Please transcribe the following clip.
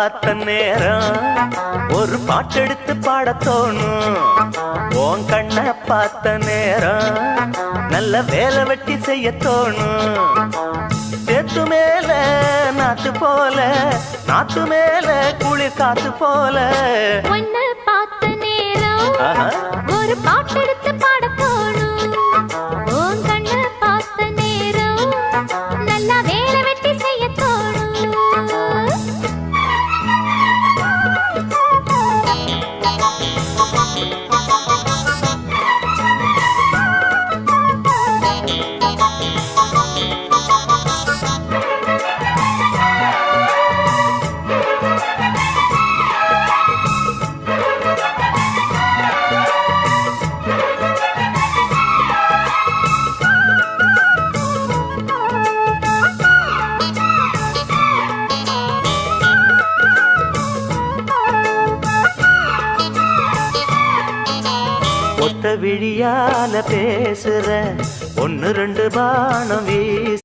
பார்த்த நேரம் ஒரு பாட்டெடுத்து பாடத் தோணும். உன் கண்ணை பார்த்த நேரம் நல்ல வேலை வெட்டி செய்ய தோணும். சேத்து மேல நாத்து போல, நாத்து மேல குளிர் காத்து போல. உன்னை பார்த்த நேரம் ஒரு பாட்டெடுத்து பாடத் தோணும். உன் கண்ணை பார்த்த நேரம் நல்லா வேலை வெட்டி செய்ய தோணும். ஒத்த விழியால பேசுற ஒன்னு ரெண்டு பானம் வீசுற.